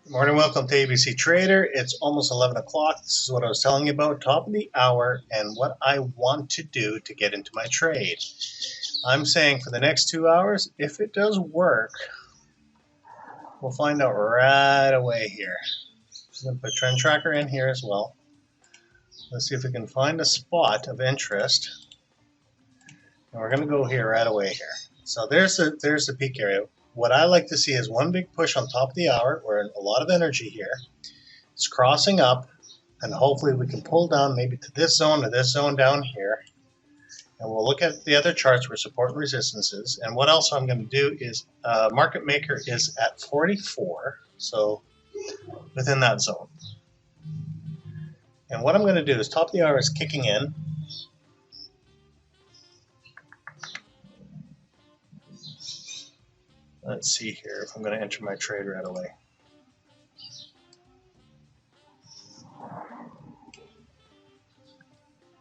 Good morning, welcome to ABC Trader. It's almost 11 o'clock. This is what I was telling you about, top of the hour, and what I want to do to get into my trade. I'm saying for the next 2 hours, if it does work, we'll find out right away here. I'm going to put Trend Tracker in here as well. Let's see if we can find a spot of interest. And we're going to go here right away here. So there's the peak area. What I like to see is one big push on top of the hour. We're in a lot of energy here. It's crossing up, and hopefully we can pull down maybe to this zone or this zone down here. And we'll look at the other charts where support and resistance is. And what else I'm going to do is market maker is at 44, so within that zone. And what I'm going to do is top of the hour is kicking in. Let's see here if I'm going to enter my trade right away.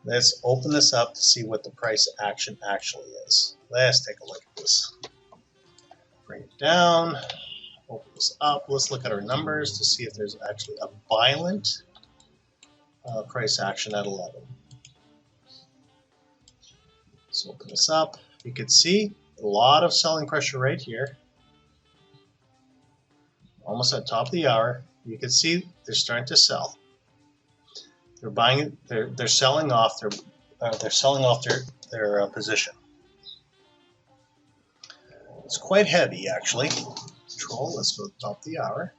Let's open this up to see what the price action actually is. Let's take a look at this. Bring it down, open this up. Let's look at our numbers to see if there's actually a violent price action at 11. Let's open this up. You can see a lot of selling pressure right here. Almost at top of the hour. You can see they're starting to sell. They're buying. They're selling off their position. It's quite heavy actually. Control. Let's go to the top of the hour.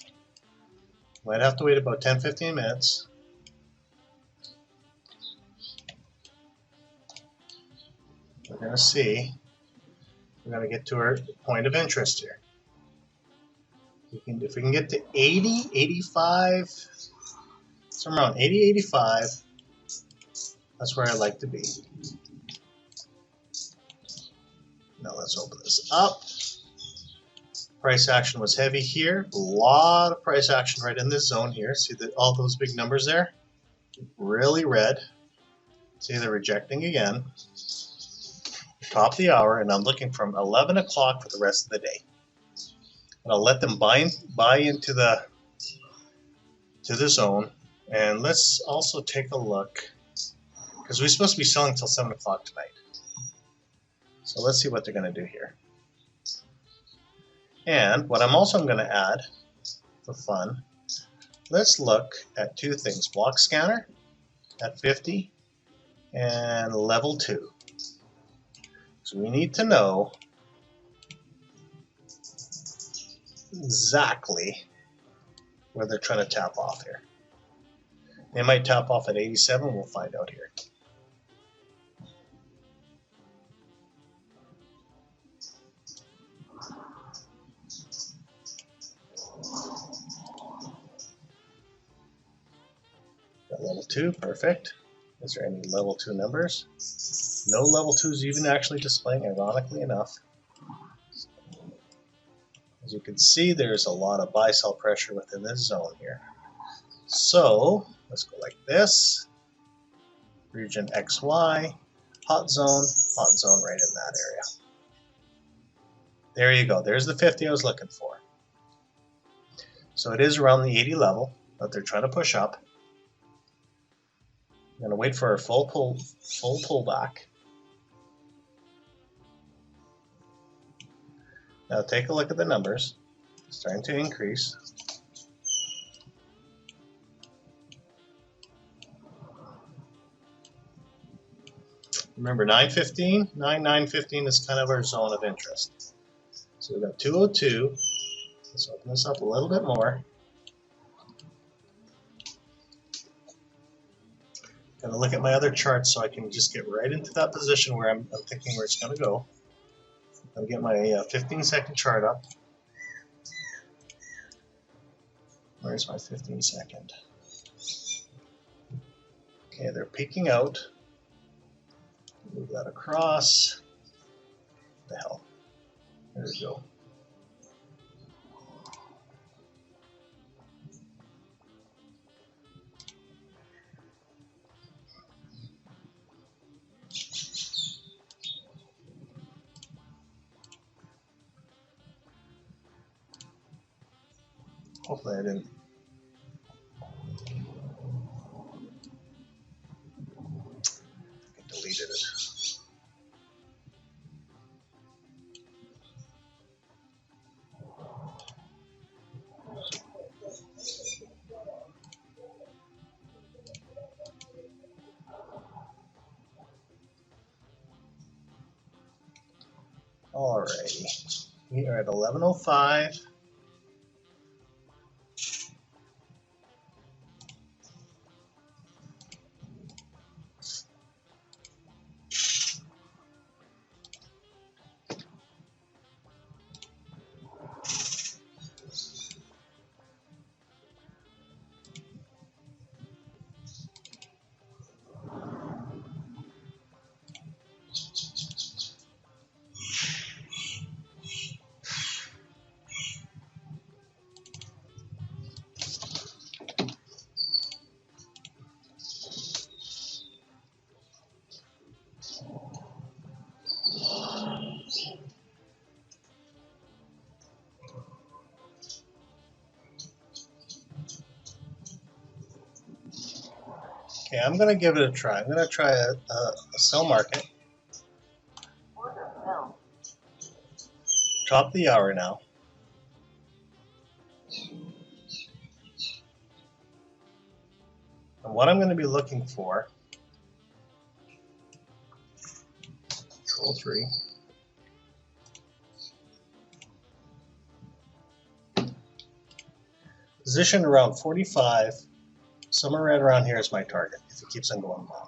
Might have to wait about 10-15 minutes. We're going to see. We're going to get to our point of interest here. If we can get to 80, 85, somewhere around 80, 85, that's where I like to be. Now let's open this up. Price action was heavy here. A lot of price action right in this zone here. See all those big numbers there? Really red. See, they're rejecting again. Top of the hour, and I'm looking from 11 o'clock for the rest of the day. And I'll let them buy into the zone. And let's also take a look, because we're supposed to be selling till 7 o'clock tonight. So let's see what they're going to do here. And what I'm also going to add for fun, let's look at two things: block scanner at 50 and level 2. So we need to know exactly where they're trying to tap off here. They might tap off at 87. We'll find out here. Got level 2, perfect. Is there any level 2 numbers? No level 2s even actually displaying, ironically enough. As you can see, there's a lot of buy-sell pressure within this zone here. So let's go like this. Region XY, hot zone right in that area. There you go. There's the 50 I was looking for. So it is around the 80 level, but they're trying to push up. I'm going to wait for a full pullback. Now take a look at the numbers. It's starting to increase. Remember 915? 915 is kind of our zone of interest. So we've got 202. Let's open this up a little bit more. Gotta look at my other charts so I can just get right into that position where I'm thinking where it's going to go. I'll get my 15-second chart up. Where's my 15-second? Okay, they're peeking out. Move that across. What the hell? There we go. Hopefully I didn't. I deleted it. Alrighty, we are at 11:05. Okay, I'm going to give it a try. I'm going to try a sell market. Top of the hour now. And what I'm going to be looking for, Control 3. Position around 45. Somewhere right around here is my target if it keeps on going down.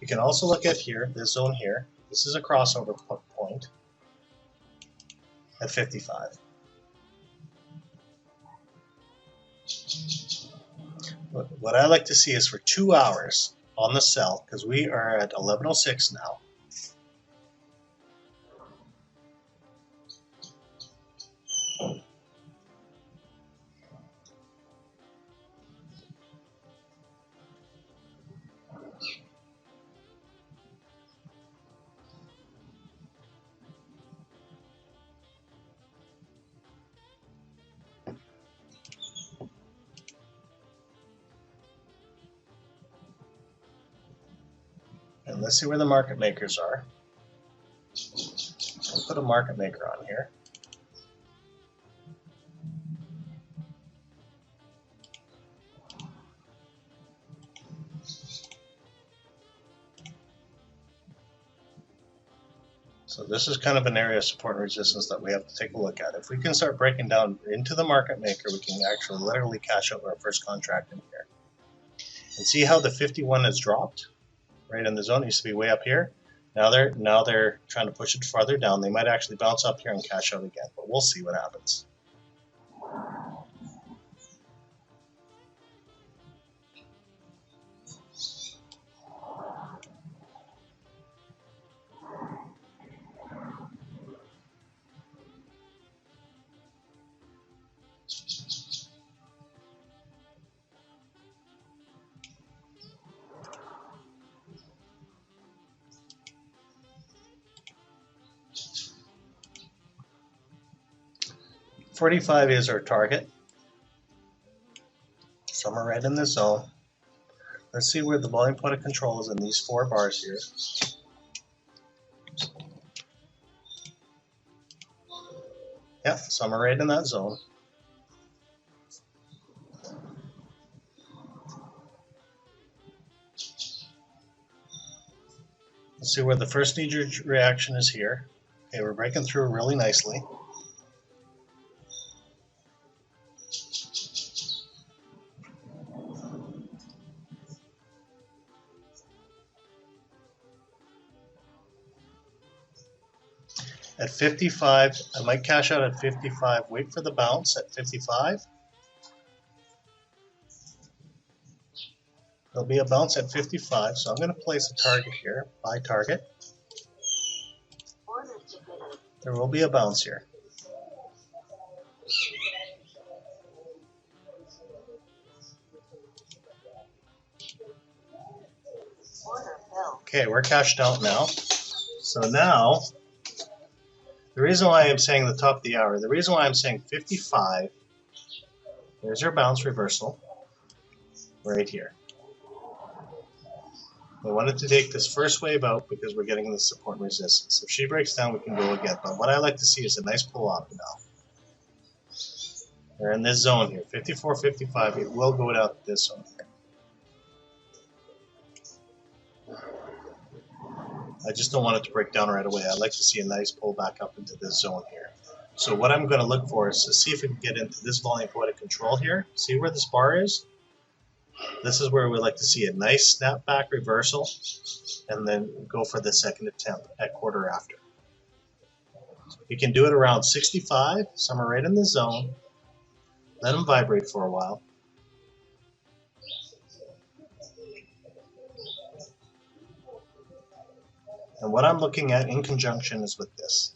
You can also look at here, this zone here. This is a crossover point at 55. What I like to see is for 2 hours on the sell, because we are at 11:06 now. And let's see where the market makers are. I'll put a market maker on here. So this is kind of an area of support and resistance that we have to take a look at. If we can start breaking down into the market maker, we can actually literally cash out our first contract in here. And see how the 51 has dropped? Right in the zone. It used to be way up here. Now they're trying to push it farther down. They might actually bounce up here and cash out again, but we'll see what happens. $45 is our target. Somewhere right in this zone. Let's see where the volume point of control is in these 4 bars here. Yeah, somewhere right in that zone. Let's see where the first knee-jerk reaction is here. Okay, we're breaking through really nicely. At 55, I might cash out at 55. Wait for the bounce at 55. There'll be a bounce at 55, so I'm going to place a target here, buy target. There will be a bounce here. Okay, we're cashed out now. So now, the reason why I'm saying the top of the hour, the reason why I'm saying 55 There's our bounce reversal right here. We wanted to take this first wave out because we're getting the support and resistance. If she breaks down, we can go again. But what I like to see is a nice pull up now. We're in this zone here, 54, 55. It will go down to this zone here. I just don't want it to break down right away. I'd like to see a nice pull back up into this zone here. So what I'm going to look for is to see if we can get into this volume poetic control here. See where this bar is? This is where we like to see a nice snapback reversal and then go for the second attempt at quarter after. You can do it around 65, somewhere right in the zone. Let them vibrate for a while. And what I'm looking at in conjunction is with this.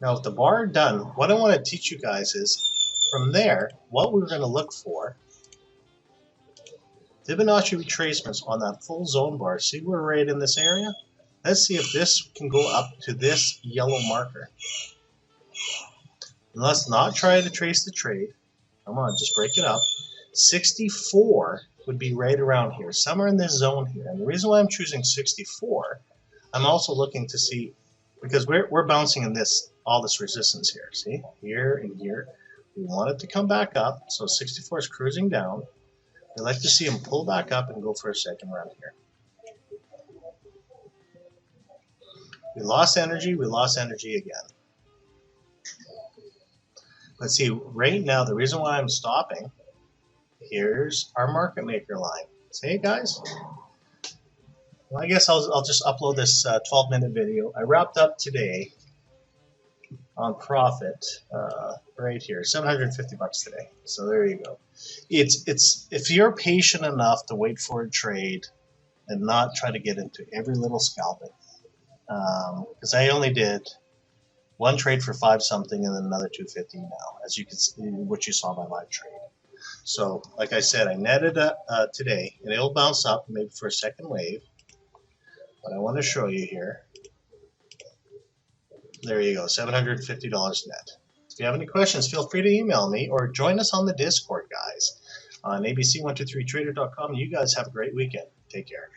Now with the bar done, what I want to teach you guys is, from there, what we're going to look for, Fibonacci retracements on that full zone bar. See, we're right in this area? Let's see if this can go up to this yellow marker. And let's not try to trace the trade. Come on, just break it up. 64 would be right around here, somewhere in this zone here. And the reason why I'm choosing 64, I'm also looking to see, because we're bouncing in this, all this resistance here. See, here and here. We want it to come back up, so 64 is cruising down. We like to see him pull back up and go for a second round here. We lost energy again. Let's see, right now, the reason why I'm stopping, here's our market maker line. Say, hey guys, well, I guess I'll just upload this 12-minute video. I wrapped up today on profit right here, 750 bucks today. So there you go. It's if you're patient enough to wait for a trade and not try to get into every little scalping, because I only did one trade for 5 something and then another 250 now, as you can see, what you saw by live trade. So like I said, I netted today, and it'll bounce up maybe for a second wave. But I want to show you here. There you go, $750 net. If you have any questions, feel free to email me or join us on the Discord, guys, on abc123trader.com. You guys have a great weekend. Take care.